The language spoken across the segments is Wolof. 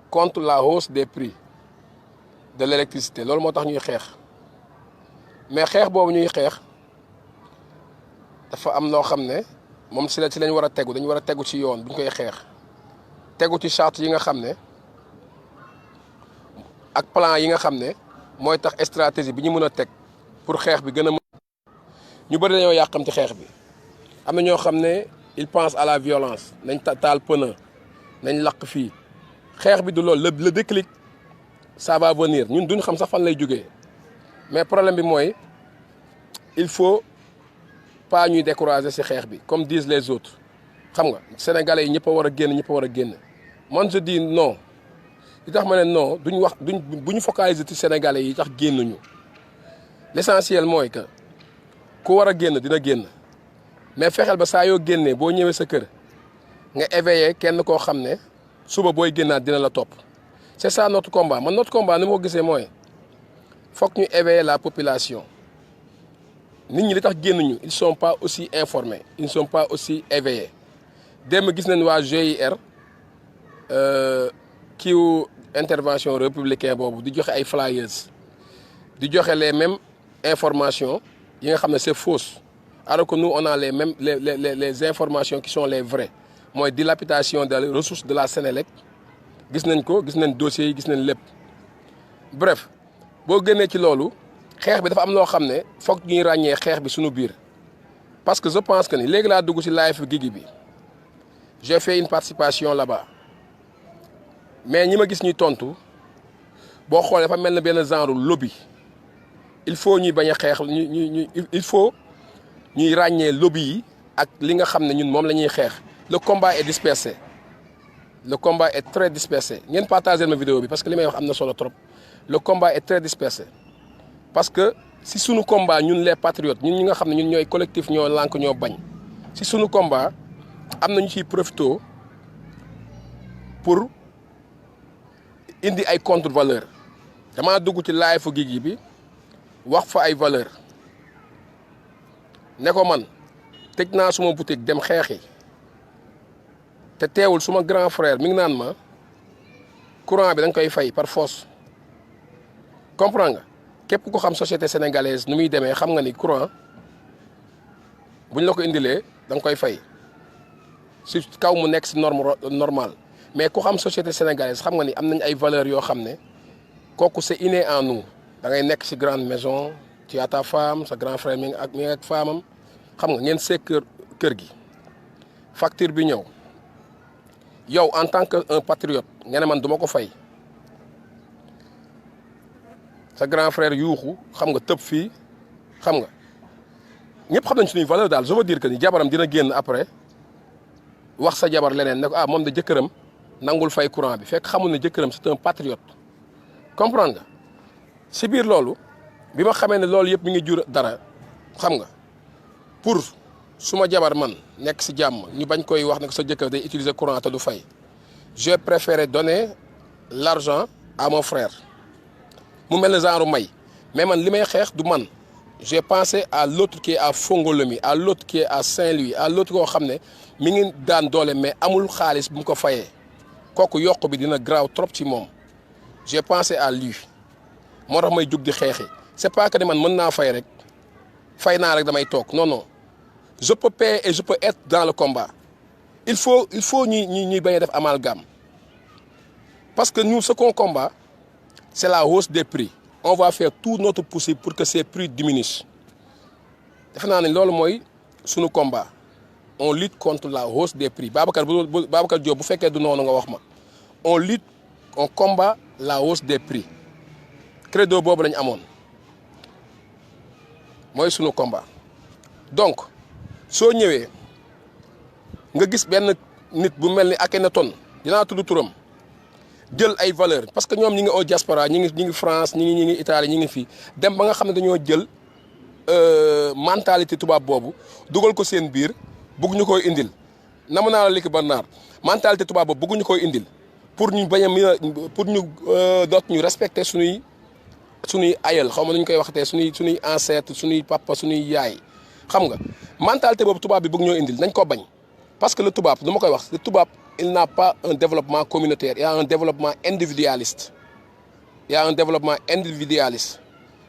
contre la hausse des prix de l'électricité loolu moo tax ñuy xeex mais xeex boobu ñuy xeex dafa am loo xam ne moom ci lañ war a tegu dañu war a tegu ci yoon bu ñu koy xeex tegu ci charte yi nga xam ne ak plan yi nga xam ne mooy tax stratégie bi ñu mën a teg pour xeex bi gën a mën ñu bëri dañoo yàqamti xeex bi am na ñoo xam ne ils pensent à la violence nañ taal pneu nañ laq fii xeex bi du loolu le déclic ça va venir ñun duñ xam sax fan lay jógee mais problème bi mooy il faut pas ñuy décourager ci xeex bi comme disent les autres xam nga sénégalais yi ñëpp a war a génn ñëpp a war a génn man je dis non li tax ma ne non duñ wax bu ñu focaliser ci sénégalais yi tax génnuñu l'essentiel mooy que ku war a génn dina génn mais fexeel ba saa yoo génnee boo ñëwee sa kër nga éveiller kenn koo xam ne suba booy génnaat dina la topp c'est ça notre combat man notre combat ni ma ko gisee mooy foog ñu éveiller la population nit ñi li tax génnuñu ils sont pas aussi informés ils ne sont pas aussi éveillés démb gis nañ waa GIR kiiw intervention républicain boobu di joxe ay flyers di joxe les mêmes informations yi nga xam ne c'est fausse alors que nous on a les mêmes les informations qui sont les vraies mooy dilapidation des ressources de la Sénélec gis nañ ko gis nañ dossiers yi gis nañ lépp bref boo génnee ci loolu xeex bi dafa am loo xam ne foog ñuy ràññee xeex bi suñu biir parce que je pense que ni léegi laa dugg ci live Guigui bi j'ai fait une participation là-bas mais ñi ma gis ñuy tontu boo xoolee dafa mel na benn genre lobby il faut ñuy bañ a xeex il faut ñuy ràññee lobby yi ak li nga xam ne ñun moom la ñuy xeex le combat est dispersé le combat est très dispersé ngeen partagé ma vidéo bi parce que li may wax am na solo trop le combat est très dispersé parce que si sunu combat ñun les patriotes ñun ñi nga xam ne ñun ñooy collectif ñoo lànk ñoo bañ si sunu combat am na ñu ciy profité pour indi ay contre valeur damaa dugg ci live fu Guigui bi wax fa ay valeur ne ko man tëj naa suma boutique dem xeexi te teewul suma grand frère mi ngi naan ma courant bi da nga koy fay par force comprends nga képp ko xam société sénégalaise nu muy demee xam nga ni courant buñ la ko indilee da nga koy fay si kaw mu nekk si norme normal mais ku xam société sénégalaise xam nga ni am nañ ay valeurs yoo xam ne kooku c'est inné en nous da ngay nekk si grande maison ci ta femme sa grand frère mi ngi ak femme am xam nga ngeen seeg kër gi facture bi ñëw yow en tant que un patriote nga ne man duma ko fay sa grand frère yuuxu xam nga tëb fii xam nga ñëpp xam nañ suñuy valeur daal je veux dire que ni jabaram dina génn après wax sa jabar leneen ne ko moom da jëkkëram nangul fay courant bi fekk xamul ne jëkkëram c'est un patriote comprendre nga si biir loolu bi ma xamee ne loolu yëpp mi ngi jur dara xam nga pour suma jabar man nekk si jàmm ñu bañ koy wax ne ko sa jëkkër day utiliser courant te du fay j'ai préféré donner l'argent à mon frère mu mel ne genre may mais man li may xeex du man j'ai pensé à l'autre qui est à Fongolemi à l'autre qui est à Saint-Louis à l'autre koo xam ne mi ngi daan doole mais amul xaalis bu mu ko fayee kooku yokk bi dina graaw trop ci moom j'ai pensé à lui moo tax may jug di xeexi c'est pas que ne man mën naa fay rek fay naa rek damay toog non non je peux payer et je peux être dans le combat il faut ñuy bañ a def amalgame parce que nous ce qu'on combat c'est la hausse des prix on va faire tout notre possible pour que ces prix diminuent defe naa ne loolu mooy sunu combat on lutte contre la hausse des prix Babacar Diop bu fekkee du noonu nga wax ma on combat la hausse des prix credo boobu lañ amoon mooy sunu combat donc soo ñëwee nga gis benn nit bu mel ni Akhenaton dinaa tudd turam jël ay valeurs parce que ñoom ñi ngi au diaspora ñi ngi France ñi ngi Italie ñi ngi fii dem ba nga xam ne dañoo jël mentalité tubaab boobu dugal ko seen biir bëgg ñu koy indil namu naa la likki ba naar mentalité tubaab boobu bëgg ñu koy indil pour ñu bañ a pour ñu doot ñu respecter suñuy ayal xaw ma nu ñu koy waxatee suñuy ancêtre suñuy papa suñuy yaay xam nga mentalité boobu tubaab bi bëgg ñoo indil nañ ko bañ parce que le tubaab du ma koy wax le tubaab il n'a pas un développement communautaire, il y a un développement individualiste. Il y a un développement individualiste.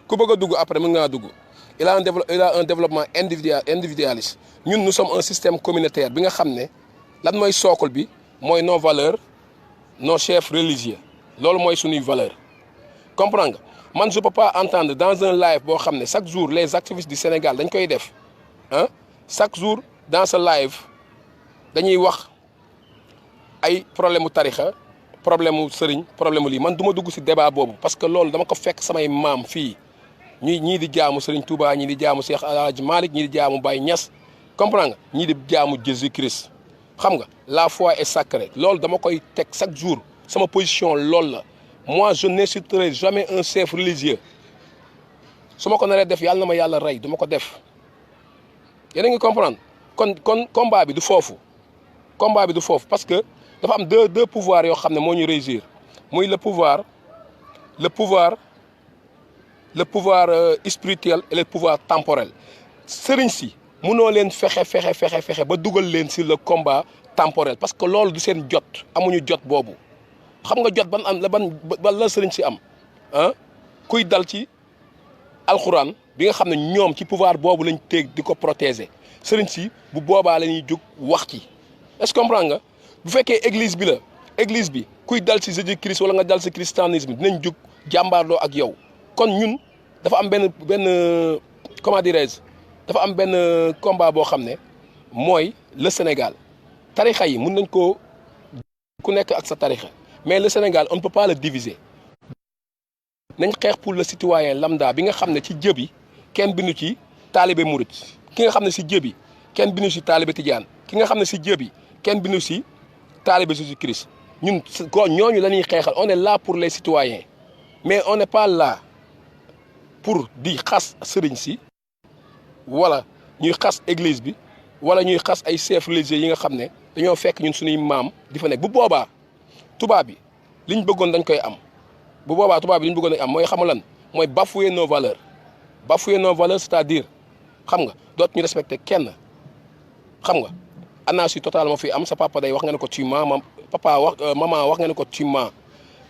Ku bëgg a dugg après mën ngaa dugg. Il a un développement individualiste. Nous sommes un système communautaire bi nga xam ne lan mooy socle bi mooy nos valeurs, nos chefs religieux. Loolu mooy suñuy valeur. Comprends nga man je peux pas entendre dans un live boo xam ne chaque jour les activistes du Sénégal dañ koy def ah chaque jour dans ce live dañuy wax ay problème mu tarixa problème mu sëriñ problème mu lii man du ma dugg ci débat boobu parce que loolu dama ko fekk samay maam fii ñii di jaamu Sëriñ Touba ñii di jaamu Cheikh El Hadj Malick ñii di jaamu Baye Niass comprends nga ñii di jaamu Jésus Christ xam nga la foi est sacrée loolu dama koy teg chaque jour sama position loolu la moi je n'insulterai jamais un chef religieux su ma ko naree def yàlla na ma yàlla rey du ma ko def yéen a ngi comprendre kon combat bi du foofu combat bi du foofu parce que dafa am deux pouvoirs yoo xam ne moo ñu réussir muy le pouvoir spirituel et le pouvoir temporel sëriñ si mënoo leen fexe ba dugal leen sur le combat temporel parce que loolu du seen jot amuñu jot boobu xam nga jot ban la sëriñ si am ah kuy dal ci alxuraan bi nga xam ne ñoom ci pouvoir boobu lañ téeg di ko protéger sëriñ si bu boobaa la ñuy jóg wax ci est-ce que comprends nga bu fekkee église bi kuy dal ci Jésus Christ wala nga dal ci christianisme dinañ jóg jàmbaarloo ak yow kon ñun dafa am benn comment dirais-je dafa am benn combat boo xam ne mooy le Sénégal tarixa yi mun nañ ko ku nekk ak sa tarixa mais le Sénégal on ne peut pas le diviser nañ xeex pour le citoyen lambda bi nga xam ne ci jëbi kenn bindu ci taalibe murit ki nga xam ne si jëbi kenn bindu si taalibe tijaan ki nga xam ne si jëbi kenn bindu si taalibe Jésus Christ ñun ko ñooñu la ñuy xeexal on est là pour les citoyens mais on n'est pas là pour di xas sëriñ si wala ñuy xas église bi wala ñuy xas ay chefs religieux yi nga xam ne dañoo fekk ñun suñuy maam di fa nekk bu boobaa tubaab bi liñ bëggoon dañ koy am bu boobaa tubaab bi liñ bëggoon dañ am mooy xamu lan mooy bafouer nos valeurs c'est-à-dire xam nga doot ñu respecter kenn xam nga anarchie totale moo fi am sa papa day wax nga ne ko tu mens maman wax nga ne ko tu mens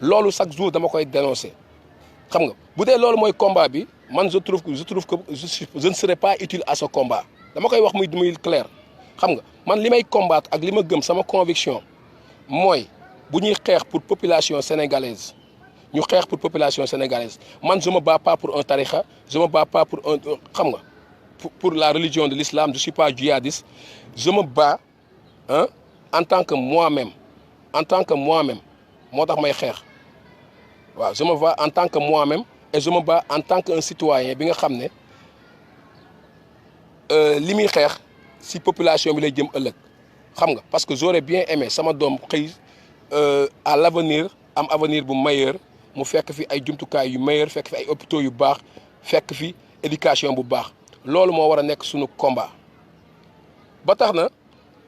loolu chaque jour dama koy dénoncer xam nga bu dee loolu mooy combat bi man je trouve que je ne serai pas utile à ce combat dama koy wax muy clair xam nga man li may combattre ak li ma gëm sama conviction mooy bu ñuy xeex pour population sénégalaise ñu xeex pour population sénégalaise man je me bats pas pour un tarixa je me bats pas pour un xam nga pour la religion de l'islam je suis pas djihadiste je me bats en tant que moi-même moo tax may xeex waaw je me bats en tant que moi-même et je me bats en tant que un citoyen bi nga xam ne li muy xeex si population bi lay jëm ëllëg xam nga parce que j'aurais bien aimé sama doom xëy à l'avenir am avenir bu meilleur mu fekk fi ay jumtukaay yu meilleur fekk fi ay hôpitaux yu baax fekk fi éducation bu baax loolu moo war a nekk suñu combat ba tax na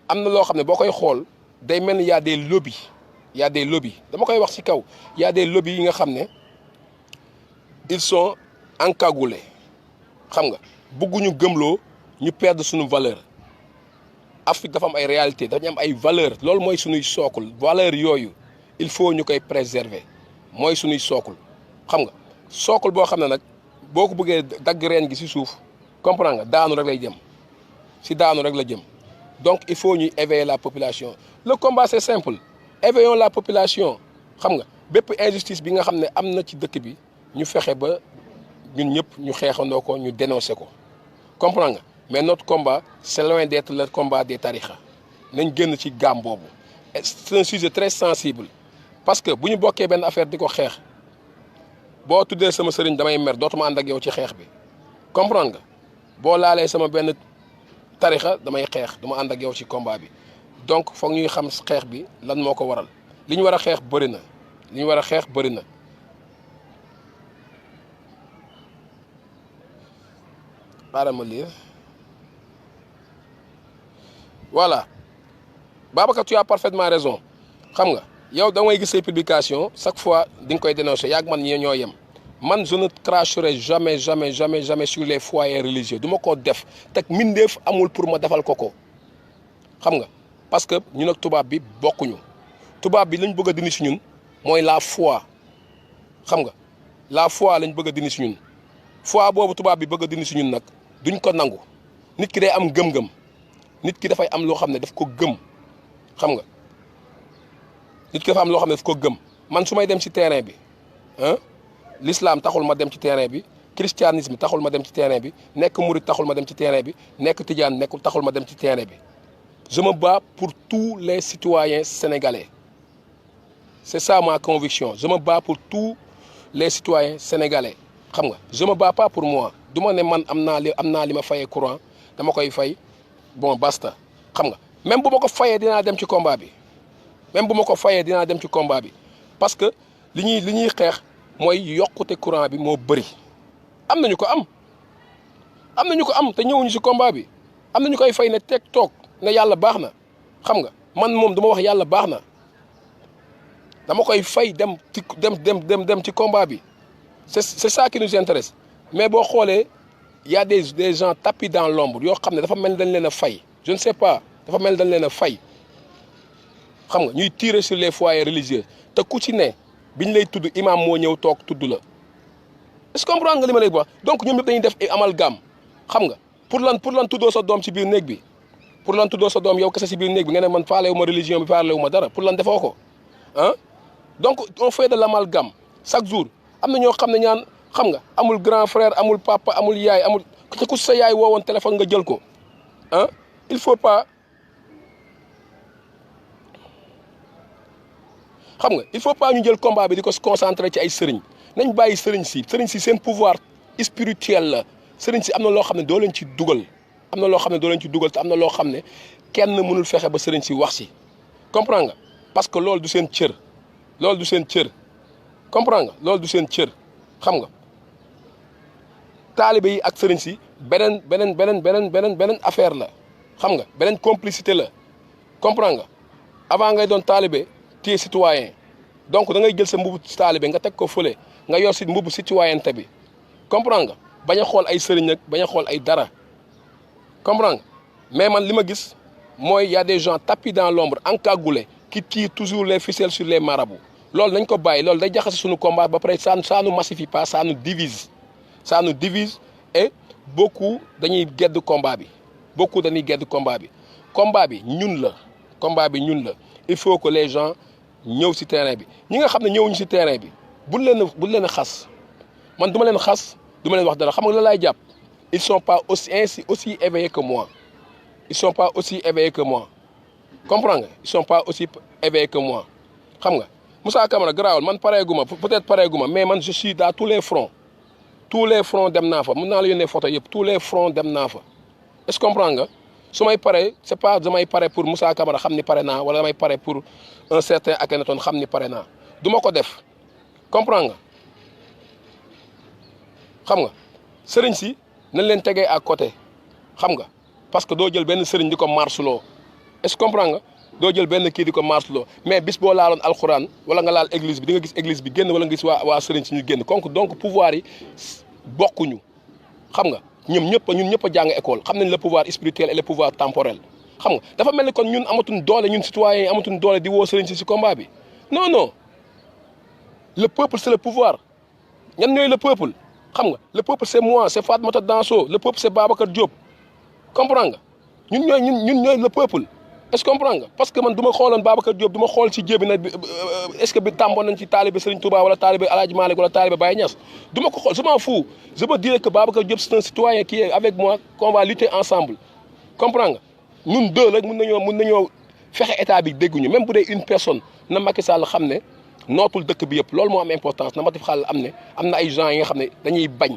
am na loo xam ne boo koy xool day mel ni y a des lobbies dama koy wax ci kaw y a des lobbies yi nga xam ne ils sont encagoulés xam nga bëgguñu gëmloo ñu perdre suñu valeur Afrique dafa am ay réalité dafa am ay valeur loolu mooy suñuy sookul valeur yooyu il faut ñu koy préserver mooy suñuy sookul xam nga sookul boo xam ne nag boo ko bëggee dagg reen gi ci suuf comprends nga daanu rek lay jëm ci daanu rek la jëm donc il faut ñuy éveiller la population le combat c'est simple éveillons la population xam nga bépp injustice bi nga xam ne am na ci dëkk bi ñu fexe ba ñun ñëpp ñu xeexandoo ko ñu dénoncer ko comprends nga mais notre combat c'est loin d'être le combat des tarixa nañ génn ci gaam boobu c'est un sujet très sensible parce que bu ñu bokkee benn affaire di ko xeex boo tuddee sama sëriñ damay mer dootuma ànd ak yow ci xeex bi comprendre nga boo laalee sama benn tarixa damay xeex duma ànd ak yow ci combat bi donc foog ñuy xam xeex bi lan moo ko waral li ñu war a xeex bëri na xaaral ma lire voilà Babacar tu as parfaitement raison xam nga yow da ngay gis say publication chaque fois di nga koy dénoncer yaag man ñoo yem man je ne cracherai jamais sur les foyers religieux du ma ko def teg mindeef amul pour ma defal ko xam nga parce que ñun ak tubaab bi bokkuñu tubaab bi lañ bëgg a dindi si ñun mooy la foi xam nga la foi lañ bëgg a dindi si ñun foi boobu tubaab bi bëgg a dindi si ñun nag duñ ko nangu nit ki day am gëm-gëm nit ki dafay am loo xam ne daf ko gëm xam nga nit ki dafa am loo xam ne daf ko gëm man su may dem ci terrain bi ah l'islam taxul ma dem ci terrain bi christianisme taxul ma dem ci terrain bi nekk murid taxul ma dem ci terrain bi nekk tijaan nekkul taxul ma dem ci terrain bi je me bats pour tous les citoyens sénégalais c'est ça ma conviction je me bats pour tous les citoyens sénégalais xam nga je me bats pas pour moi du ma ne man am naa li ma fayee courant dama koy fay bon basta xam nga même bu ma ko fayee dinaa dem ci combat bi même bu ma ko fayee dinaa dem ci combat bi parce que li ñuy xeex mooy yokkute courant bi moo bëri am nañu ko am te ñëwuñu ci combat bi am nañu koy fay ne teg toog ne yàlla baax na xam nga man moom dama wax yàlla baax na dama koy fay dem ci combat bi c'est ça qui nous intéresse mais boo xoolee y a des gens tapis dans l'ombre yoo xam ne dafa mel dañ leen a fay je ne sais pas dafa mel dañ leen a fay xam nga ñuy tirer sur les foyers religieux te ku ci ne biñ lay tudd imam moo ñëw toog tudd la est-ce que comprendre nga li ma lay wax donc ñoom ñëpp dañuy def amalgame xam nga pour lan tuddoo sa doom ci biir néeg bi pour lan tuddoo sa doom yow kese ci biir néeg bi nga ne man faalewu ma religion bi faalewu ma dara pour lan defoo ko ah donc on fait de l'amalgame chaque jour am na ñoo xam ne ñaan xam nga amul grand frère amul papa amul yaay amul te ku sa yaay woowoon téléphone nga jël ko ah il faut pas xam nga il faut pas ñu jël combat bi di ko se concentrer ci ay sëriñ nañ bàyyi sëriñ si seen pouvoir spirituel la sëriñ si am na loo xam ne doo leen ci dugal te am na loo xam ne kenn mënul fexe ba sëriñ si wax si comprends nga parce que loolu du seen cër comprends nga loolu du seen cër xam nga taalibe yi ak sëriñ si beneen affaire la xam nga beneen complicité la comprends nga avant ngay doon taalibe tu es citoyen donc da ngay jël sa mbubu taalibe nga teg ko fële nga yor si mbubu citoyenneté bi comprends nga bañ a xool ay sëriñ ak bañ a xool ay dara comprends nga mais man li ma gis mooy y a des gens tapis dans l'ombre encagoulés qui tirent toujours les ficelles sur les marabouts loolu nañ ko bàyyi loolu day jaxase suñu combat ba pare ça nous massifie pas ça nous divise et beaucoup dañuy gedd combat bi combat bi ñun la il faut que les gens ñëw ci terrain bi ñi nga xam ne ñëwuñu ci terrain bi buñ leen a xas man du ma leen xas du ma leen wax dara xam nga la laay jàpp ils sont pas aussi éveillés que moi comprends nga ils sont pas aussi éveillés que moi xam nga Moussa Camara garaawal man pareeguma peut-être pareeguma mais man je suis dans tous les fronts dem naa fa mën naa la yónnee photo yëpp tous les fronts dem naa fa est-ce que comprends nga su may pare c'est pas damay pare pour Moussa Camara xam ni pare naa wala damay pare pour un certain Akhenaton xam ni pare naa du ma ko def comprends nga xam nga sëriñ si nañ leen tegee à côté xam nga parce que doo jël benn sëriñ di ko marsuloo est-ce que comprends nga doo jël benn kii di ko marsuloo mais bis boo laaloon alxuraan wala nga laal église bi di nga gis église bi génn wala nga gis waa sëriñ si ñu génn donc pouvoir yi bokkuñu xam nga ñun ñëpp a jàng école xam nañ le pouvoir spirituel et le pouvoir temporel xam nga dafa mel ni kon ñun amatuñ doole ñun citoyens yi amatuñ doole di woo sëriñ si combat bi non le peuple c'est le pouvoir ñan ñooy le peuple xam nga le peuple c'est moi c'est Fatoumata Danso le peuple c'est Babacar Diop comprends nga ñun ñooy le peuple est-ce que comprends nga parce que man du ma xooloon Babacar Diop du ma xool ci jébi na est-ce que bi tàmboon nañ ci taalibe Serigne Touba wala taalibe El Hadj Malick wala taalibe Baye Niass du ma ko xool je m'en fous je me dirais que Babacar Diop c'est un citoyen qui est avec moi qu'on va lutter ensemble comprends nga ñun deux rek mun nañoo fexe état bi dégguñu même bu dee une personne na Macky Sall xam ne nootul dëkk bi yëpp loolu moo am importance na Macky Sall am na ay gens yi nga xam ne dañuy bañ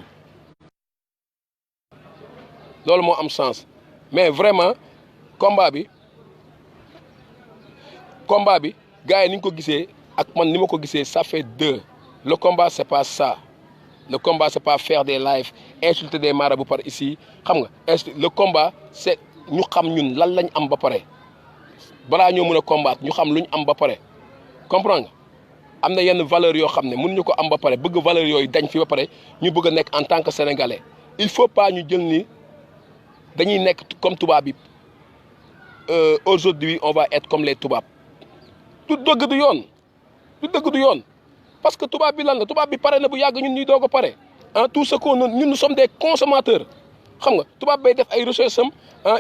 loolu moo am sens mais vraiment combat bi gars yi ni ñu ko gisee ak man ni ma ko gisee ça fait deux le combat c'est pas ça le combat c'est pas faire des lives insulter des marabouts par ici xam nga le combat c'est ñu xam ñun lan lañ am ba pare balaa ñoo mën a combattre ñu xam lu ñu am ba pare comprends nga am na yenn valeurs yoo xam ne mënuñu ko am ba pare bëgg valeurs yooyu dañ fi ba pare ñu bëgg a nekk en tant que sénégalais il faut pas ñu jël ni dañuy nekk comme tubaab bi aujourd'hui on va être comme les tubaab du dëgg du yoon du dëgg du yoon parce que tubaab bi lan la tubaab bi pare na bu yàgg ñun ñuy doog a pare ah tout ce qu'on ñun nous sommes des consommateurs xam nga tubaab bay def ay recherche am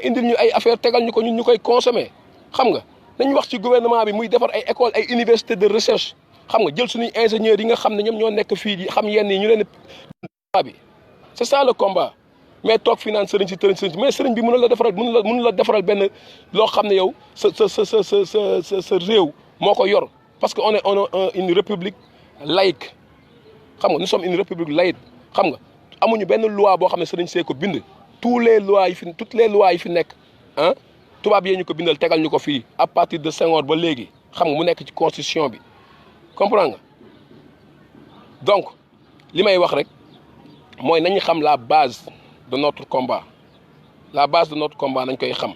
indil ñu ay affaire tegal ñu ko ñun ñu koy consommer xam nga nañ wax ci gouvernement bi muy defar ay école ay université de recherche xam nga jël suñuy ingénieurs yi nga xam ne ñoom ñoo nekk fii di xam yenn yi ñu leen bi c'est ça le combat mais toog fii naan sëriñ si mais sëriñ bi mënul la defaral benn loo xam ne yow sa réew moo ko yor parce que on est une république laïque xam nga nous sommes une république laïque xam nga amuñu benn loi boo xam ne sëriñ see ko bind toutes les lois yi fi nekk ah tubaab yee ñu ko bindal tegal ñu ko fii à partir de Senghor ba léegi xam nga mu nekk ci constitution bi comprends nga donc li may wax rek mooy nañu xam la base de notre combat nañ koy xam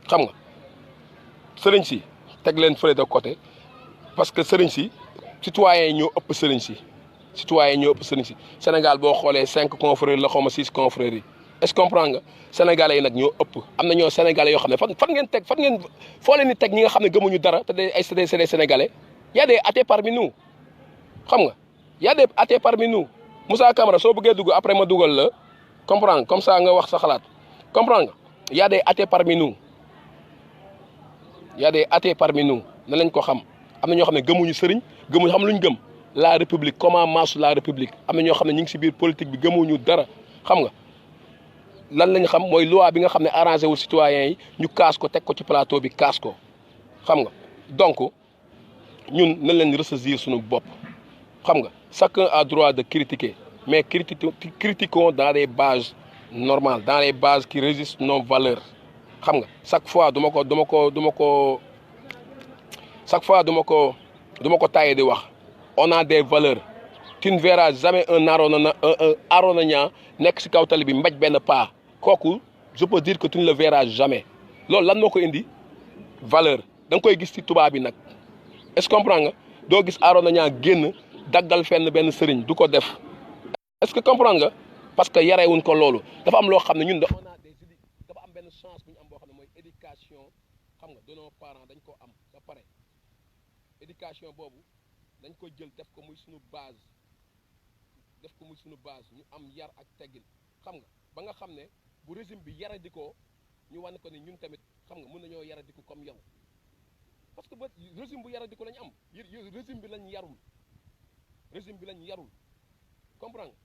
nga sëriñ si teg leen fële de côté parce que sëriñ si citoyens yi ñoo ëpp sëriñ si Sénégal boo xoolee 5 confrères la xaw ma 6 confrères yi est-ce que comprends nga sénégalais yi nag ñoo ëpp am na ñoo sénégalais yoo xam ne fan ngeen foo leen di teg ñi nga xam ne gëmuñu dara te day ay c'est des sénégalais y a des athées parmi nous xam nga y a des athées parmi nous Moussa Camara soo bëggee dugg après ma dugal la comprends comme ça nga wax sa xalaat comprends nga y a des athées parmi nous na lañ ko xam am na ñoo xam ne gëmuñu sëriñ gëmuñu xam luñ gëm la république comment marche la république am na ñoo xam ne ñu ngi si biir politique bi gëmuñu dara xam nga lan lañ xam mooy loi bi nga xam ne arrangé wul citoyens yi ñu kaas ko teg ko ci plateau bi kaas ko xam nga donc ñun nañ leen ressaisir suñu bopp xam nga chacun a droit de critiquer mais critiquons dans des bases normales dans les bases qui résistent nos valeurs xam nga chaque fois du ma ko taillé di wax on a des valeurs tu ne verras jamais un Aronaña nekk si kaw tali bi mbaj benn pas kooku je peux dire que tu ne le verras jamais loolu lan moo ko indi valeur da nga koy gis ci tubaab bi nag est-ce que comprends nga doo gis Aronaña génn daggal fenn benn sëriñ du ko def est-ce que comprends nga parce que yarewuñ ko loolu dafa am loo xam ne ñun dafa am benn chance bu ñu am boo xam ne mooy éducation xam nga de nos parents dañ ko am ba pare éducation boobu dañ ko jël def ko muy suñu base ñu am yar ak teggin xam nga ba nga xam ne bu régime bi yaradikoo ñu wane ko ni ñun tamit xam nga mën nañoo yaradiku comme yow parce que ba régime bu yaradiku lañ am régime bi lañ yarul comprends nga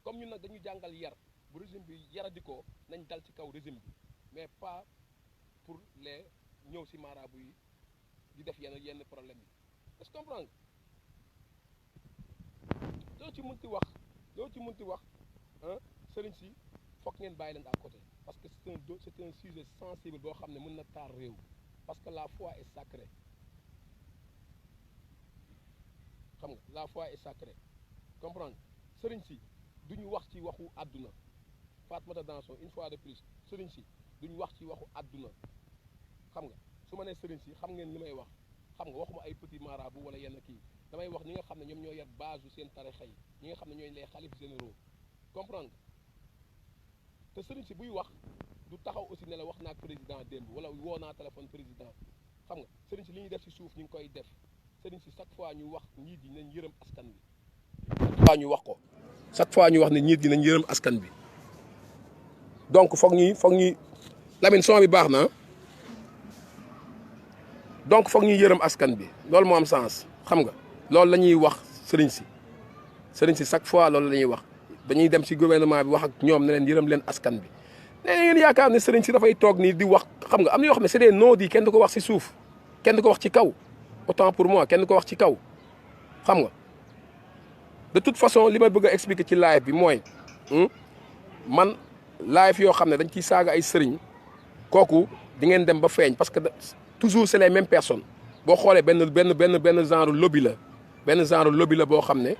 comme ñun nag dañu jàngal yar bu régime bi yaradikoo nañ dal ci kaw régime bi mais pas pour les ñëw si marabu yi di def yenn problème yi est-ce que comprends nga loo ci mënti wax sëriñ si foog ngeen bàyyi leen à côté parce que c'est un sujet sensible boo xam ne mën na taar réew parce que la foi est sacrée xam nga la foi est sacrée comprendre sëriñ si duñu wax ci waxu àdduna Fatmata Danso une fois de plus sëriñ si duñu wax ci waxu àdduna xam nga su ma nee sëriñ si xam ngeen li may wax xam nga waxuma ay petit marabout wala yenn kii damay wax ñi nga xam ne ñoom ñoo yar base u seen tarixa yi ñi nga xam ne ñooy les xalifes généraux comprendre te sëriñ si buy wax du taxaw aussi ne la wax naa président démb wala woo naa téléphone président xam nga sëriñ si li ñuy def si suuf ñu ngi koy def sëriñ si chaque fois ñu wax njiit yi nañ yërëm askan bi chaque fois ñu wax ne njiit yi nañ yërëm askan bi donc foog ñuy Lamine son bi baax na donc foog ñuy yërëm askan bi loolu moo am sens xam nga loolu la ñuy wax sëriñ si chaque fois loolu la ñuy wax dañuy dem ci gouvernement bi wax ak ñoom ne leen yërëm leen askan bi nee ngeen yaakaar ne sëriñ si dafay toog nii di wax xam nga am na yoo xam ne c'est des non-dits kenn du ko wax ci suuf kenn du ko wax ci kaw autant pour moi kenn du ko wax ci kaw xam nga de toute façon li ma bëgg a expliquer ci live bi mooy man live yoo xam ne dañ ciy saaga ay sëriñ kooku di ngeen dem ba feeñ parce que toujours c'est les mêmes personnes boo xoolee benn genre lobby la boo xam ne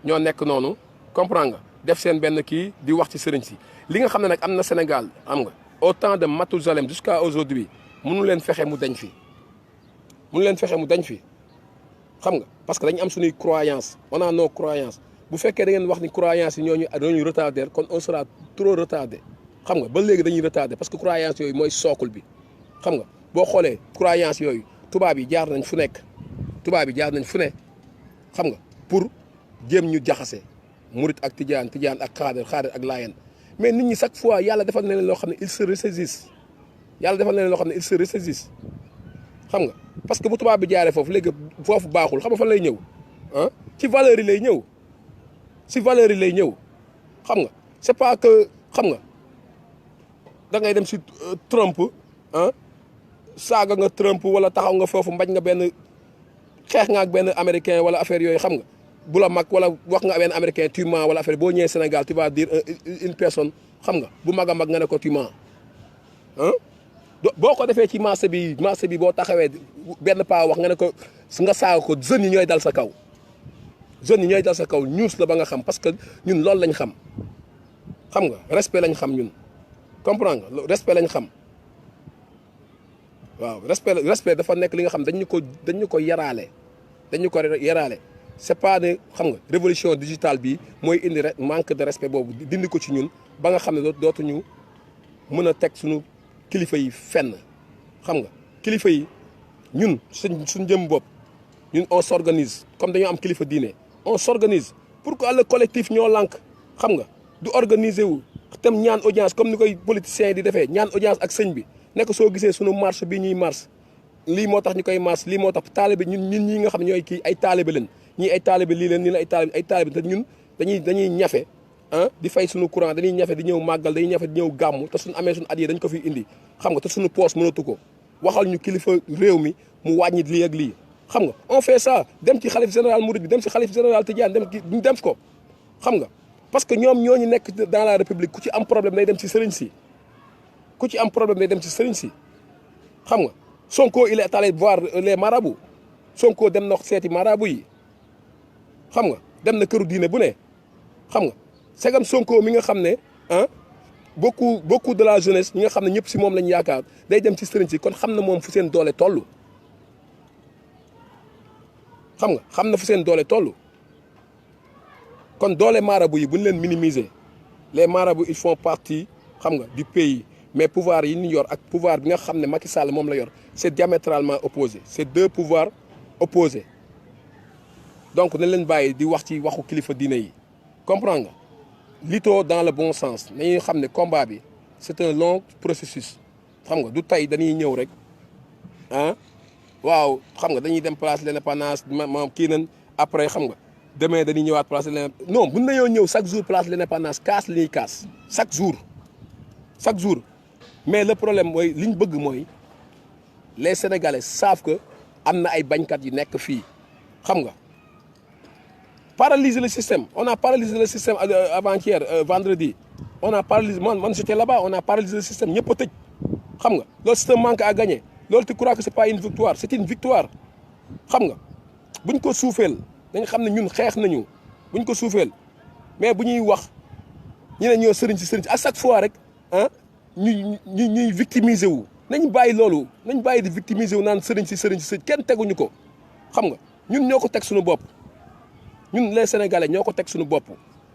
ñoo nekk noonu comprends nga def seen benn kii di wax ci sëriñ si li nga xam ne nag am na Sénégal am nga au temps de Mathusalem jusqu'à aujourd'hui mënu leen fexe mu dañ fi xam nga parce que dañu am suñuy croyance on a nos croyances bu fekkee da ngeen wax ni croyances yi ñooñu retardé kon on sera trop retardé xam nga ba léegi dañuy retardé parce que croyance yooyu mooy sookul bi xam nga boo xoolee croyance yooyu tubaab yi jaar nañ fu nekk tubaab yi jaar nañ fu ne xam nga pour jéem ñu jaxase murit ak tijaan ak xaadir ak laayeen mais nit ñi chaque fois yàlla defal na leen loo xam ne il se ressaisissent yàlla defal na leen loo xam ne il se ressaisissent xam nga parce que bu tubaab bi jaaree foofu léegi foofu baaxul xam nga fan lay ñëw ah ci valeurs yi lay ñëw si valeurs yi lay ñëw xam nga c'est pas que xam nga da ngay dem si Trump ah saaga nga Trump wala taxaw nga foofu mbañ nga benn xeex nga ak benn américain wala affaire yooyu xam nga bu la mag wala wax nga benn américain tu mens wala affaire boo ñëwee Sénégal tu vas dire une personne xam nga bu mag a mag nga ne ko tu mens ah boo ko defee ci marché bi boo taxawee benn paa wax nga ne ko nga saaga ko jeunes yi ñooy dal sa kaw jeunes yi ñooy dal sa kaw ñuus la ba nga xam parce que ñun loolu lañ xam nga respect lañ xam ñun comprendre nga respect lañ xam waaw respect dafa nekk li nga xam dañu ko yaraale c'est pas ne xam nga révolution digitale bi mooy indi manque de respect boobu dindi ko ci ñun ba nga xam ne dootuñu mën a teg suñu kilifa yi fenn xam nga kilifa yi ñun suñ jëm bopp ñun on s'organise comme dañoo am kilifa diine on s'organise pourquoi le collectif ñoo lànk xam nga du organiser wu tam ñaan audience comme ni koy politiciens yi di defee ñaan audience ak sëñ bi nekk soo gisee sunu marche bi ñuy marche lii moo tax ñu koy marche lii moo tax taalibe ñun ñi nga xam ne ñooy kii ay taalibe leen ñii ay taalibe lii leen nii la ay taalibe te ñun dañuy ñafe ah di fay suñu courant dañuy ñafe di ñëw màggal dañuy ñafe di ñëw gàmmu te suñu amee suñu at yi dañ ko fi indi xam nga te suñu poos mënatu ko waxal ñu kilifa réew mi mu wàññi lii ak lii xam nga on fait ça dem ci xalif général Mouride bi dem ci xalif général Tidiane dem ko xam nga parce que ñoom ñooñu nekk dans la république ku ci am problème day dem ci sëriñ si ku ci am problème day dem ci sëriñ si xam nga Sonko il est allé voir les marabouts Sonko dem na seeti marabouts yi xam nga dem na këru diine bu ne xam nga segam Sonko mi nga xam ne ah beaucoup de la jeunesse ñi nga xam ne ñëpp si moom lañu yaakaar day dem ci sëriñ si kon xam na moom fu seen doole toll xam na fu seen doole toll kon doole marabout yi bu ñu leen minimiser les marabouts ils font partie xam nga du pays mais pouvoir yi ñu yor ak pouvoir bi nga xam ne Macky Sall moom la yor c'est diamétralement opposé c'est deux pouvoirs opposés donc nañ leen bàyyi di wax ci waxu kilifa diine yi comprends nga luttons dans le bon sens nañuy xam ne combat bi c'est un long processus xam nga du tey dañuy ñëw rek ah waaw xam nga dañuy dem place de l'Indépendance ma kii nañ après xam nga demain dañuy ñëwaat place de l'Indépendance non mën nañoo ñëw chaque jour place de l'Indépendance kaas li ñuy kaas chaque jour mais le problème mooy li ñu bëgg mooy les Sénégalais savent que am na ay bañkat yu nekk fii xam nga paralyser le système on a paralysé le système avant-hier vendredi on a paralysé man j'étais là-bas on a paralysé le système ñëpp a tëj xam nga loolu c'est un manque à gagner loolu tu crois que c'est pas une victoire c'est une victoire xam nga buñ ko suufeel dañ xam ne ñun xeex nañu buñ ko suufeel mais bu ñuy wax ñu ne ñoo sëriñ si à chaque fois rek ah ñuy victimiser wu nañ bàyyi loolu nañ bàyyi di victimiser wu naan sëriñ si kenn teguñu ko xam nga ñun ñoo ko teg suñu bopp ñun les Sénégalais ñoo ko teg suñu bopp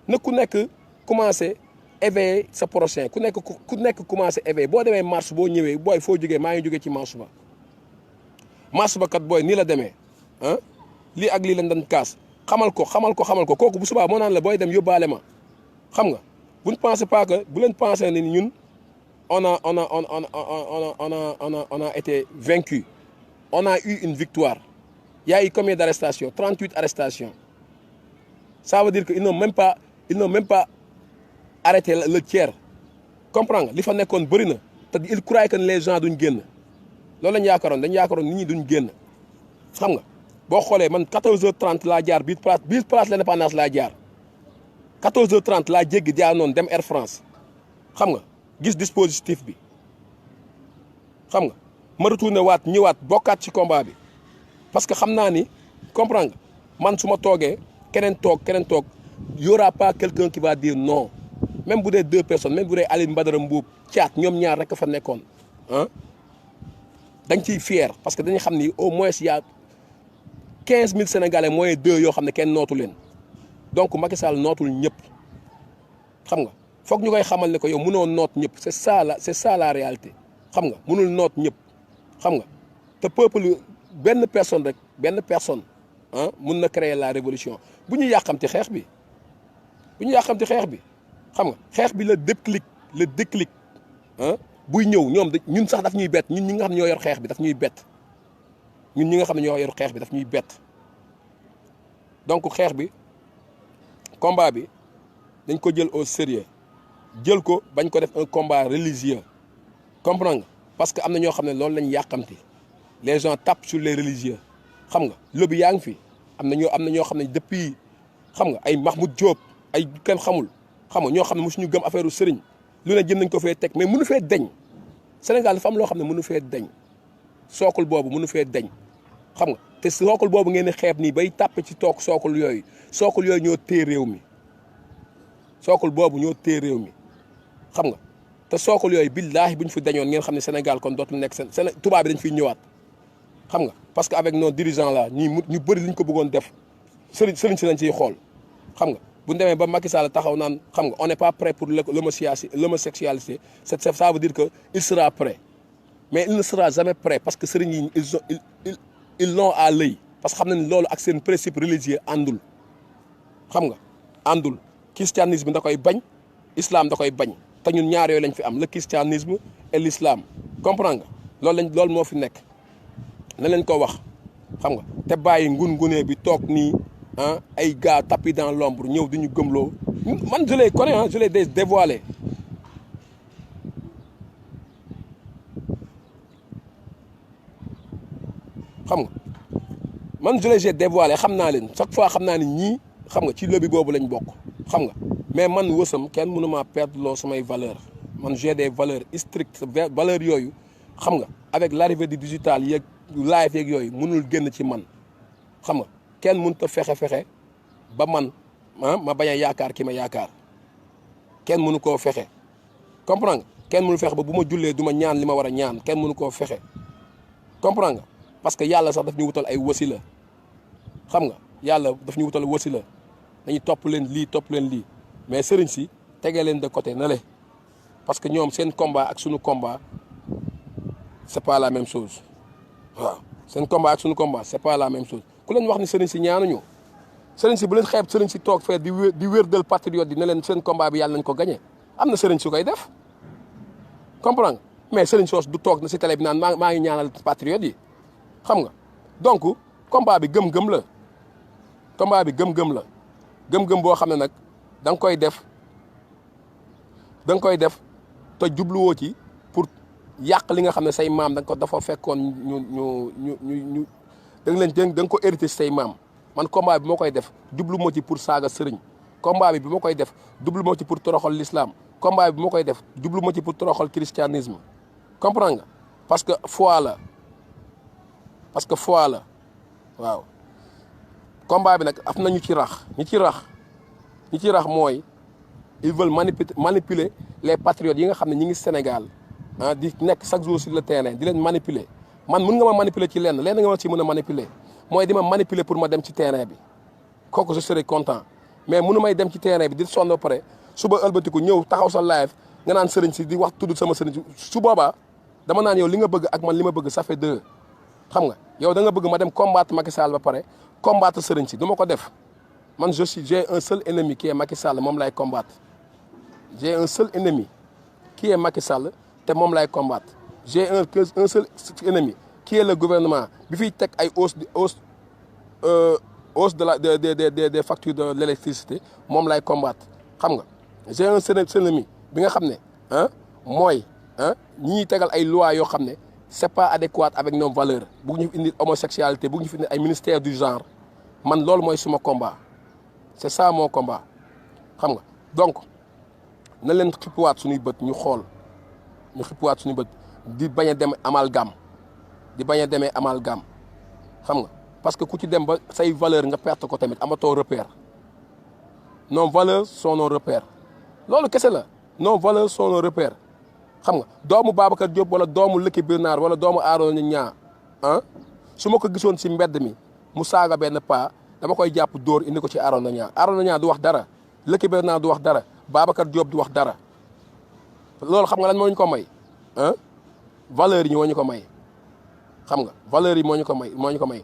na ku nekk commencé éveiller sa prochain ku nekk commencé éveiller boo demee marche boo ñëwee booy foo jógee maa ngi jógee ci marche ba kat booy nii la demee ah lii ak lii lañ doon kaas xamal ko kooku bu subaa moo naan la booy dem yóbbaale ma xam nga buñ pensé pas que bu leen pensé ne ñun on a été vaincu on a eu une victoire il y a eu combien d'arrestations 38 arrestations ça veut dire que ils n'ont même pas arrêté le tiers comprends nga li fa nekkoon bëri na te il croyait que les gens duñ génn loolu lañ yaakaaroon nit ñi duñ génn xam nga boo xoolee man 14h30 laa jaar biir place l'Indépendance laa jaar 14h30 laa jéggi jaar noonu dem Air France xam nga gis dispositif bi xam nga ma retourné ñëwaat bokkaat ci combat bi parce que xam naa ni comprends nga man su ma toogee keneen toog y aura pas quelqu'un qui va dire non même bu dee 2 personnes même bu dee Aline Badara Mbuub caat ñoom ñaar rek a fa nekkoon ah dañ ciy fier parce que dañu xam ni au moins y a 15000 Sénégalais moins 2 yoo xam ne kenn nootu leen donc Macky Sall nootul ñëpp xam nga foog ñu koy xamal ne ko yow mënoo noot ñëpp c'est ça la réalité xam nga mënul noot ñëpp xam nga te peuple benn personne rek benn personne ah mun na créer la révolution bu ñu yàqamti xeex bi xam nga xeex bi le déclic ah buy ñëw ñun sax daf ñuy bett ñun ñi nga xam ne ñoo yor xeex bi daf ñuy bett ñun ñi nga xam ne ñoo yor xeex bi daf ñuy bett donc xeex bi combat bi dañ ko jël au sérieux jël ko bañ ko def un combat religieux comprends nga parce que am na ñoo xam ne loolu lañ yàqamti les gens tapent sur les religieux xam nga lobby yaa ngi fi am na ñoo xam ne depuis xam nga ay Mahmoud Diop ay kenn xamul xam nga ñoo xam ne mosuñu gëm affaire u sëriñ lu ne jëm nañ ko fee teg mais mënu fee deñ Sénégal dafa am loo xam ne mënu fee deñ sookul boobu mënu fee deñ xam nga te sookul boobu ngeen di xeeb nii bay tàppe ci toog sookul yooyu ñoo téye réew mi sookul boobu ñoo téye réew mi xam nga te sookul yooyu billaahi bu ñu fi dañoon ngeen xam ne Sénégal kon dootul nekk seen tubaab bi dañ fiy ñëwaat xam nga parce que avec nos dirigeants là ñu bëri li ñu ko bëggoon def sëriñ si lañ ciy xool xam nga bu ñu demee ba Macky Sall taxaw naan xam nga on n'est pas prêt pour l'homosexualité ça veut dire que il sera prêt mais il ne sera jamais prêt parce que sëriñ yi ils l'ont à l'œil parce que xam nañ loolu ak seen principe religieux àndul xam nga àndul christianisme da koy bañ islam da koy bañ te ñun ñaar yooyu lañ fi am le christianisme et l'islam comprends nga loolu moo fi nekk na leen ko wax xam nga te bàyyi ngunee bi toog nii ah ay gars tapis dans l'ombre ñëw di ñu gëmloo man je les connais je les dévoilé xam nga man je les ai dévoilé xam naa leen chaque fois xam naa ni ñii xam nga ci lobby boobu lañ bokk xam nga mais man wësam kenn mënu maa perdre loo samay valeurs man j'ai des valeurs strictes valeurs yooyu xam nga avec l'arrivée du digital yeeg live yeeg yooyu mënul génn ci man xam nga kenn mënut a fexe ba man ma bañ a yaakaar ki ma yaakaar kenn mënu koo fexe comprends nga kenn mënu fexe ba bu ma jullee du ma ñaan li ma war a ñaan kenn mënu koo fexe comprends nga parce que yàlla sax daf ñu wutal ay wasila xam nga yàlla daf ñu wutal wasila dañuy topp leen lii mais sëriñ si tegee leen de côté na le parce que ñoom seen combat ak suñu combat c'est pas la même chose waaw seen combat ak suñu combat c'est pas la même chose ku leen wax ni sëriñ si ñaanuñu sëriñ si bu leen xeeb sëriñ si toog fee di wérdal patriote yi ne leen seen combat bi yàlla nañ ko gagné am na sëriñ su koy def comprendre mais sëriñ soos du toog na si télé bi naan maa ngi ñaanal patriote yi xam nga donc combat bi gëm-gëm la gëm-gëm boo xam ne nag da nga koy def te jubluwoo ci pour yàq li nga xam ne say maam da nga ko dafa fekkoon ñu da nga ko hérité say maam man combat bi moo koy def jublu moo ci pour saaga sëriñ combat bi moo koy def jublu moo ci pour toroxal l'islam combat bi moo koy def jublu moo ci pour toroxal christianisme comprends nga parce que foi la waaw combat bi nag am na ñu ci rax mooy ils veulent manipuler les patriotes yi nga xam ne ñi ngi Sénégal di nekk chaque jour sur le terrain di leen manipuler man mun nga ma manipuler ci lenn nga ma ci mën a manipuler mooy di ma manipuler pour ma dem ci terrain bi kooku je serai content mais mënu may dem ci terrain bi di sonn ba pare suba ëlbatiku ñëw taxaw sa live nga naan sëriñ si di wax tudd sama sëriñ su boobaa dama naan yow li nga bëgg ak man li ma bëgg ça fait deux xam nga yow da nga bëgg ma dem combattre Macky Sall ba pare combattre sëriñ si du ma ko def man j'ai un seul ennemi qui est Macky Sall moom lay combattre j'ai un seul ennemi qui est Macky Sall te moom lay combattre j'ai un seul ennemi qui est le gouvernement bi fiy teg ay hausse des factures de l'électricité moom lay combattre xam nga j'ai un seul ennemi bi nga xam ne mooy ñi ñuy tegal ay lois yoo xam ne c'est pas adéquat avec nos valeurs bugg ñu fi indi homosexualité bugg ñu fi indi ay ministère du genre man loolu mooy suma combat c'est ça mon combat xam nga donc na leen xippuwaat suñuy bët ñu xool ñu xippuwaat suñuy bët di bañ a dem amalgame xam nga parce que ku ci dem ba say valeur nga perte ko tamit amatoo repère nos valeurs sont nos repères loolu kese la nos valeurs sont nos repères xam nga doomu Babacar Diop wala doomu Lëkki Birnaar wala doomu Arona Niang su ma ko gisoon si mbedd mi mu saaga benn paa dama koy jàpp dóor indi ko ci Arona Niang du wax dara Lëkki Birnaar du wax dara Babacar Diop di wax dara loolu xam nga lan moo ñu ko may ah valeurs yi moo ñu ko may xam nga valeurs yi moo ñu ko may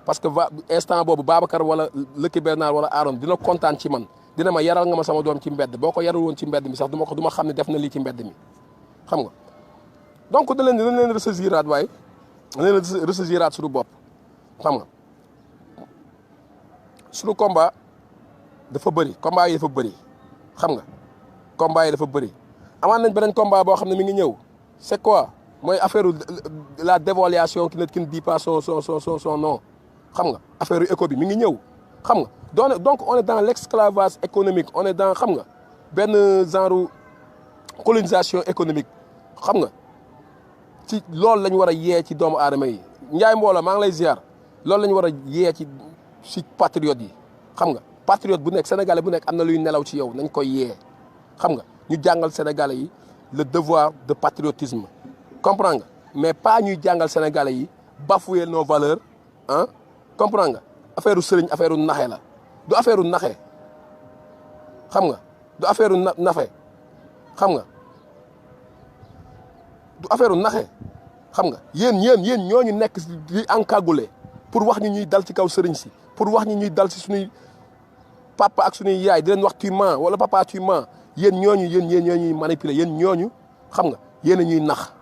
parce que instant boobu Babacar wala Lucky Bernard wala Aaron dina kontaan ci man dina ma yaral nga ma sama doom ci mbedd boo ko yarul woon ci mbedd mi sax du ma xam ne def na lii ci mbedd mi xam nga donc dañ leen ressaisiraat waaye dañ leen ressaisiraat suñu bopp xam nga suñu combat dafa bëri combat yi dafa bëri xam nga combat yi dafa bëri amaan nañ beneen combat boo xam ne mi ngi ñëw c'est quoi mooy affaire la dévaluation qui ne dit pas son nom xam nga affaire éco bi mi ngi ñëw xam nga donc on est dans l'esclavage économique on est dans xam nga benn genre colonisation économique xam nga ci loolu la ñu war a yee ci doomu aadama yi Ndiaye Mbooloo maa ngi lay ziar loolu la ñu war a yee ci patriotes yi xam nga patriote bu nekk sénégalais bu nekk am na luy nelaw ci yow nañ koy yee xam nga ñu jàngal sénégalais yi le devoir de patriotisme comprends nga mais pas ñuy jàngal sénégalais yi bafouer nos valeurs ah comprends nga affaire u sëriñ affaire u naxe la du affaire u naxe xam nga du affaire u nafe xam nga du affaire u naxe xam nga yéen ñooñu nekk di encagoulé pour wax ñi ñuy dal ci kaw sëriñ si pour wax ñi ñuy dal ci suñuy papa ak suñuy yaay di leen wax tu mens wala papa tu mens yéen ñooñuy manipuler yéen ñooñu xam nga yéen a ñuy nax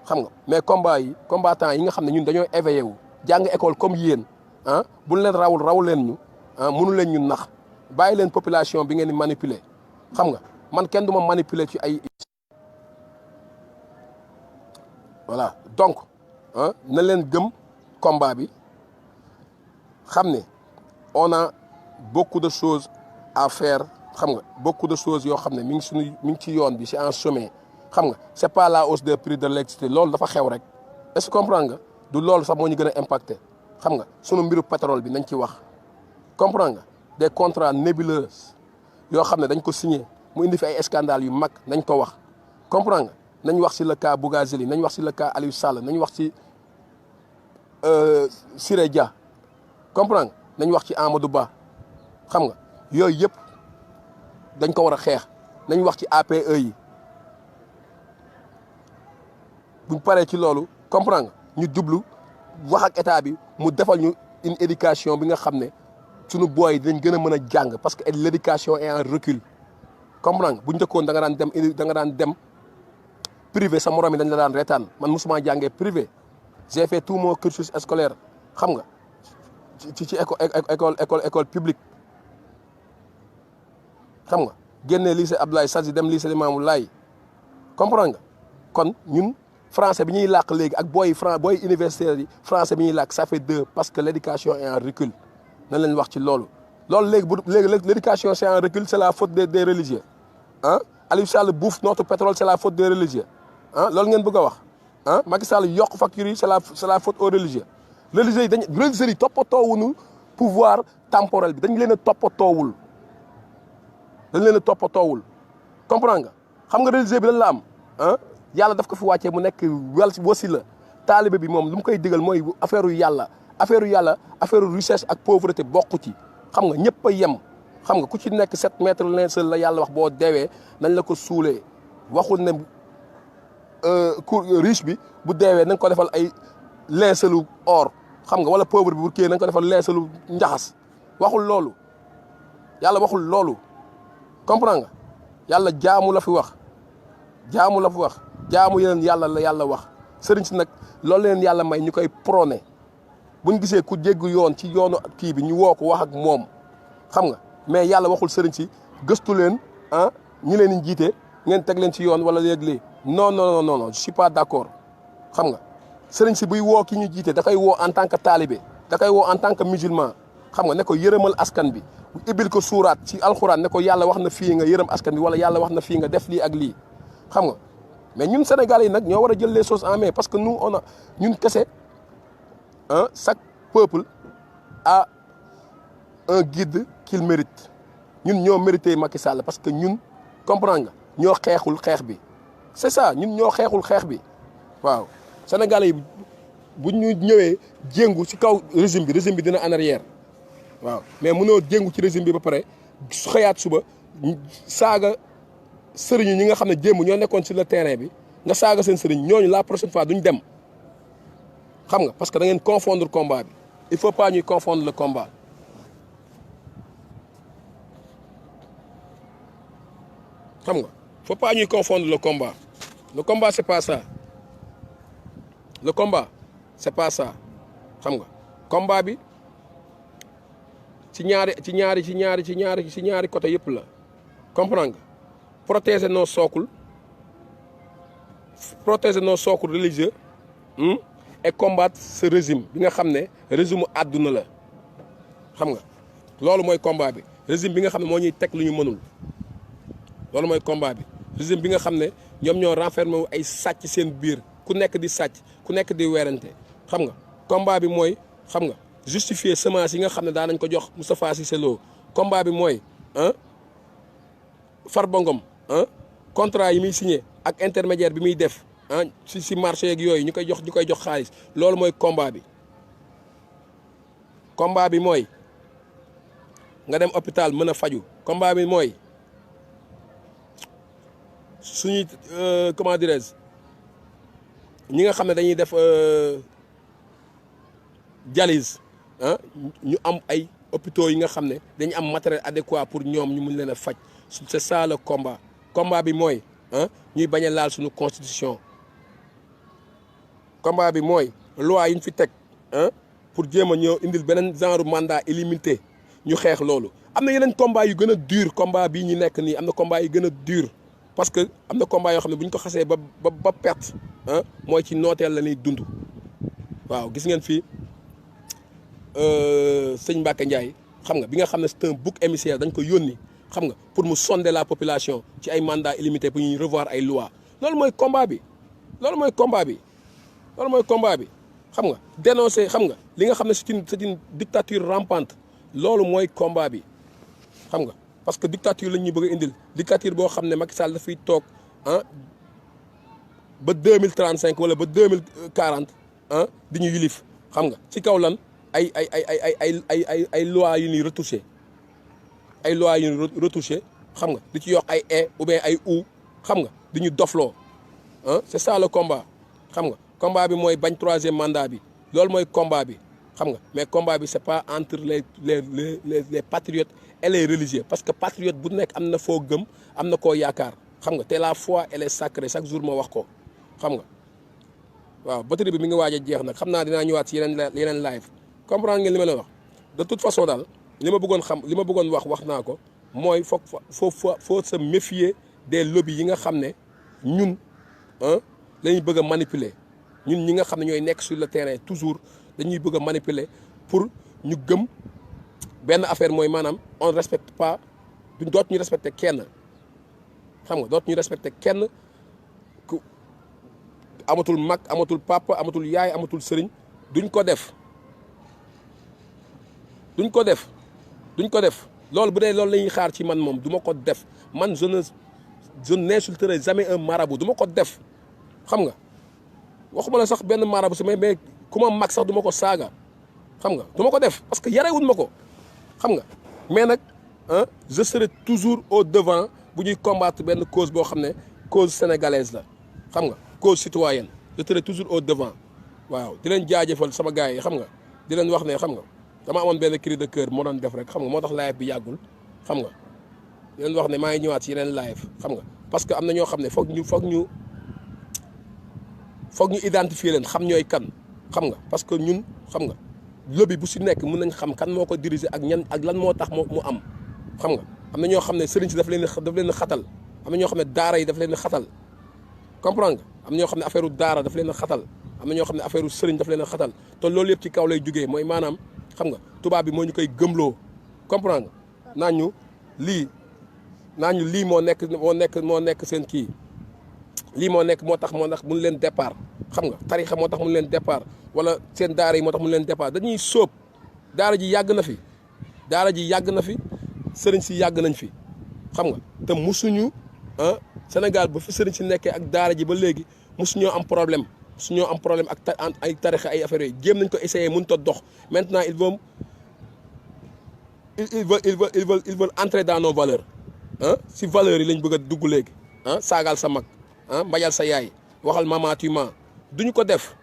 xam nga mais combattant yi nga xam ne ñun dañoo éveillé wu jàng école comme yéen ah buñ leen raw leen ñu ah mënu leen ñu nax bàyyi leen population bi ngeen di manipuler xam nga man kenn du ma manipuler ci ay voilà donc ah na leen gëm combat bi xam ne on a beaucoup de choses à faire xam nga beaucoup de choses yoo xam ne mi ngi ci yoon bi c'est en chemin xam nga c'est pas la hausse des prix de l'électricité loolu dafa xew rek est-ce que comprendre nga du loolu sax moo ñu gën a impacté xam nga sunu mbiru pétrole bi nañ ci wax comprendre nga des contrats nébuleux yoo xam ne dañ ko signé mu indi fi ay scandales yu mag nañ ko wax comprendre nga nañ wax ci le cas Bougazeli nañ wax ci le cas Aliou Sall nañ wax ci Siré Dia comprendre nga nañ wax ci Amadou Ba xam nga yooyu yëpp dañ ko war a xeex nañ wax ci APE yi buñ paree ci loolu comprendre nga ñu jublu wax ak état bi mu defal ñu une éducation bi nga xam ne suñu booy yi dinañ gën a mën a jàng parce que l'éducation est en recul comprendre nga bu njëkkoon da nga daan dem privé sa morom yi dañ la daan reetaan man mosuma jàngee privé j'ai fait tout mon cursus scolaire xam nga ci école publique xam nga génnee lycée Abdoulaye Sadji dem lycée Limamou Laye comprendre nga kon ñun français bi ñuy làkk léegi ak booy universitaires yi français bi ñuy làkk ça fait deux parce que l'éducation est en recul nañ leen wax ci loolu léegi l'éducation c'est en recul c'est la faute des religieux ah Aliou Sall bouffe notre pétrole c'est la faute des religieux ah loolu ngeen bëgg a wax ah Macky Sall yokk facture yi c'est la faute aux religieux religieux yi toppatoowuñu pouvoir temporel bi dañ leen a toppatoowul comprendre nga xam nga religieux bi lan la am ah yàlla daf ko fi wàccee mu nekk wasila taalibe bi moom lu mu koy digal mooy affaire yàlla affaire richesse ak pauvreté bokku ci xam nga ñëpp a yem xam nga ku ci nekk 7 mètres linceul la yàlla wax boo deewee nañ la ko suulee waxul ne riche bi bu deewee nañ ko defal ay linceulu or xam nga wala pauvre bi bu kii nañ ko defal linceulu njaxas waxul loolu yàlla waxul loolu comprendre nga yàlla jaamu la fi wax jaamu yeneen yàlla la yàlla wax sëriñ si nag loolu leen yàlla may ñu koy prôné buñ gisee ku jéggu yoon ci yoonu kii bi ñu woo ko wax ak moom xam nga mais yàlla waxul sëriñ si gëstu leen ah ñi leen di jiite ngeen teg leen ci yoon wala léeg-léeg non je suis pas d'accord xam nga sëriñ si buy woo ki ñu jiite da koy woo en tant que talibé da koy woo en tant que musulman xam nga ne ko yërëmal askan bi ibil ko suuraat ci alxuraan ne ko yàlla wax na fii nga yërëm askan bi wala yàlla wax na fii nga def lii ak lii xam nga mais ñun Sénégalais yi nag ñoo war a jël les choses en main parce que nous on a ñun kese ah chaque peuple a un guide qu'il mérite ñun ñoo mérité Macky Sall parce que ñun comprendre nga ñoo xeexul xeex bi c'est ça ñun ñoo xeexul xeex bi waaw Sénégalais yi bu ñu ñëwee jéngu ci kaw régime bi dina en arrière waaw mais mënoo jéngu ci régime bi ba pare xëyaat suba saaga sëriñ ñi nga xam ne démb ñoo nekkoon sur le terrain bi nga saaga seen sëriñ ñooñu la prochaine fois duñ dem xam nga parce que da ngeen confondre combat bi il faut pas ñuy confondre le combat. xam nga faut pas ñuy confondre le combat c'est pas ça le combat c'est pas ça xam nga combat bi ci ñaari côté yëpp la comprendre nga protéger nos socles religieux et combattre ce régime bi nga xam ne régime àdduna la xam nga loolu mooy combat bi régime bi nga xam ne moo ñuy teg lu ñu mënul loolu mooy combat bi régime bi nga xam ne ñoom ñoo renfermé wu ay sàcc seen biir ku nekk di sàcc ku nekk di werante xam nga combat bi mooy xam nga justifier semence yi nga xam ne daan nañ ko jox Moustapha Cissé Lo combat bi mooy Farba Ngom contrat yi muy signé ak intermédiaire bi muy def si marché yeeg yooyu ñu koy jox xaalis loolu mooy combat bi. combat bi mooy nga dem hôpital mën a faju combat bi mooy suñuy comment dirais-je ñi nga xam ne dañuy def dialyse ñu am ay hôpitaux yi nga xam ne dañu am matériel adéquat pour ñoom ñu mun leen a faj c'est ça le combat. combat bi mooy ñuy bañ a laal suñu constitution. combat bi mooy loi yi ñu fi teg pour jéem a ñëw indil beneen genre mandat illimité ñu xeex loolu. am na yeneen combat yu gën a dur combat bii ñu nekk nii am na combat yu gën a dur parce que am na combat yoo xam ne bu ñu ko xasee ba perte mooy ci nooteel la ñuy dund. waaw gis ngeen fii sëñ Mbacke Ndiaye xam nga bi nga xam ne c'est un bouc émissaire dañ ko yónni xam nga pour mu sonder la population ci ay mandat illimité pour ñuy revoir ay loi loolu mooy combat bi loolu mooy combat bi xam nga dénoncer xam nga li nga xam ne c'est une dictature rampante loolu mooy combat bi xam nga parce que dictature lañ ñuy bëgg a indil dictature boo xam ne Macky Sall dafay toog ba 2035 wala ba 2040 di ñu yilif xam nga ci kaw lan ay lois yu ñuy retouché ay lois yu ñuy retouché xam nga di ci yokk ay ou bien ay xam nga di ñu dofloo c'est ça le combat xam nga combat bi mooy bañ troisième mandat bi loolu mooy combat bi xam nga mais combat bi c'est pas entre les patriotes et les religieux parce que patriote bu nekk am na foo gëm am na koo yaakaar xam nga te la foi elle est sacrée chaque jour ma wax ko xam nga waaw batterie bi mi ngi waaj a jeex nag xam naa dinaa ñëwaat ci yeneen live comprendre ngeen li ma la wax de toute façon daal li ma bëggoon wax naa ko mooy faut se méfier des lobbies yi nga xam ne ñun lañuy bëgg a manipuler ñun ñi nga xam ne ñooy nekk sur le terrain toujours dañuy bëgg a manipuler pour ñu gëm benn affaire mooy maanaam on respecte pas dootu ñu respecter kenn xam nga dootu ñu respecter kenn ku amatul mag amatul papa amatul yaay amatul sëriñ duñ ko def loolu bu dee loolu la ñuy xaar ci man moom du ma ko def man je n'insulterai jamais un marabout du ma ko def xam nga waxuma la sax benn marabout si mais ku ma mag sax du ma ko saaga xam nga du ma ko def parce que yarewuñ ma ko xam nga mais nag je serai toujours au devant bu ñuy combattre benn cause boo xam ne cause sénégalaise la xam nga cause citoyenne je serai toujours au devant waaw di leen jaajëfal sama gars yi xam nga di leen wax ne xam nga dama amoon benn cri de cœur moo doon def rek xam nga moo tax live bi yàggul xam nga di leen wax ne maa ngi ñëwaat ci yeneen live xam nga parce que am na ñoo xam ne foog ñu identifier leen xam ñooy kan xam nga parce que ñun xam nga lobby bu si nekk mën nañ xam kan moo ko diriger ak ñan ak lan moo tax mu am xam nga am na ñoo xam ne sëriñ si daf leen xatal am na ñoo xam ne daara yi daf leen xatal comprendre nga am na ñoo xam ne affaire daara daf leen xatal am na ñoo xam ne affaire sëriñ daf leen xatal te loolu yëpp ci kaw lay jugee mooy maanaam xam nga tubaab bi moo ñu koy gëmloo comprendre nga naan ñu lii moo nekk seen kii lii moo tax mun leen départ xam nga tarixa moo tax mun leen départ wala seen daara yi moo tax mun leen départ dañuy sóob daara ji yàgg na fi sëriñ si yàgg nañ fi xam nga te musuñu Sénégal ba fi sëriñ si nekkee ak daara ji ba léegi musuñoo am problème ak ay tarixa ay affaires yooyu jéem nañ ko essayer mënut a dox maintenant ils veulent entrer dans nos valeurs ah si valeurs yi lañ bëgg a dugg léegi ah saagal sa mag ah mbajal sa yaay waxal maman tu mens duñu ko def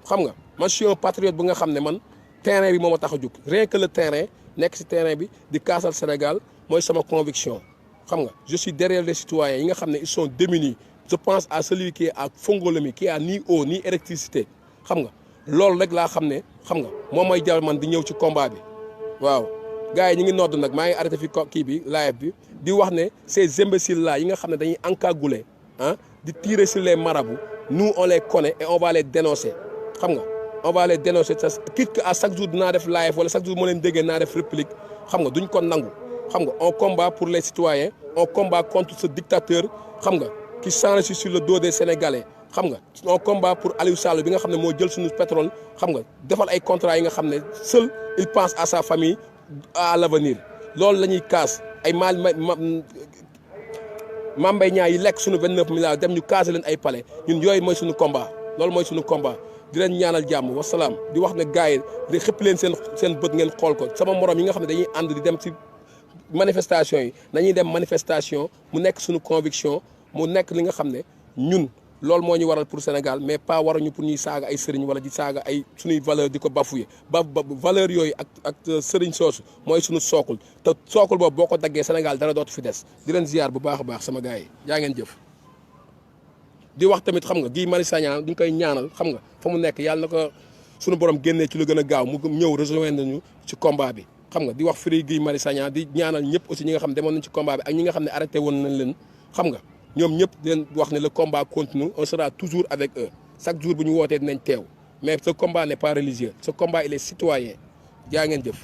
xam nga man je suis un patriote bu nga xam ne man terrain bi moo ma tax a jóg rien que le terrain nekk si terrain bi di kaasal Sénégal mooy sama conviction xam nga je suis derrière les citoyens yi nga xam ne ils sont démunis je pense à celui qui est à Fongolemi qui a ni eau ni électricité xam nga loolu rek laa xam ne xam nga moom may jar man di ñëw ci combat bi waaw gars yi ñu ngi nodd nag maa ngi arrêté fi kii bi live bi di wax ne ces imbéciles là yi nga xam ne dañuy encagoulé ah di tirer sur les marabouts nous on les connaît et on va les dénoncer xam nga on va les dénoncer quitte que à chaque jour dinaa def live wala chaque jour moo leen déggee naa def réplique xam nga duñ ko nangu xam nga on combat pour les citoyens on combat contre ce dictateur xam nga qui s'enrichit sur le dos des Sénégalais xam nga on combat pour Aliou Sall bi nga xam ne moo jël suñu pétrole xam nga defal ay contrats yi nga xam ne seul il pense à sa famille à l'avenir loolu la ñuy kaas ay Mambay ñaa yi lekk suñu 29 milliards dem ñu kaase leen ay palais ñun yooyu mooy suñu combat loolu mooy suñu combat di leen ñaanal jàmm wasalaam di wax ne gars yi di xëpp leen seen bët ngeen xool ko sama morom yi nga xam ne dañuy ànd di dem ci manifestation yi nañuy dem manifestation mu nekk suñu conviction mu nekk li nga xam ne ñun loolu moo ñu waral pour Sénégal mais pas waruñu pour ñuy saaga ay sëriñ wala di saaga ay suñuy valeur di ko bafouer valeur yooyu ak sëriñ soosu mooy suñu sookul te sookul boobu boo ko daggee Sénégal dara dootu fi des di leen ziar bu baax a baax sama gars yi yaa ngeen jëf di wax tamit xam nga Guy Marius Sagna ñu koy ñaanal xam nga fa mu nekk yàlla na ko suñu borom génnee ci lu gën a gaaw mu ñëw rejoindre ñu ci combat bi xam nga di wax Free Guy Marius Sagna di ñaanal ñëpp aussi ñi nga xam ne demoon nañ ci combat bi ak ñi nga xam ne arrêté woon nañ leen xam nga ñoom ñëpp di leen wax ne le combat continue on sera toujours avec eux chaque jour bu ñu wootee dinañ teew mais ce combat n'est pas religieux ce combat il est citoyen jaa ngeen jëf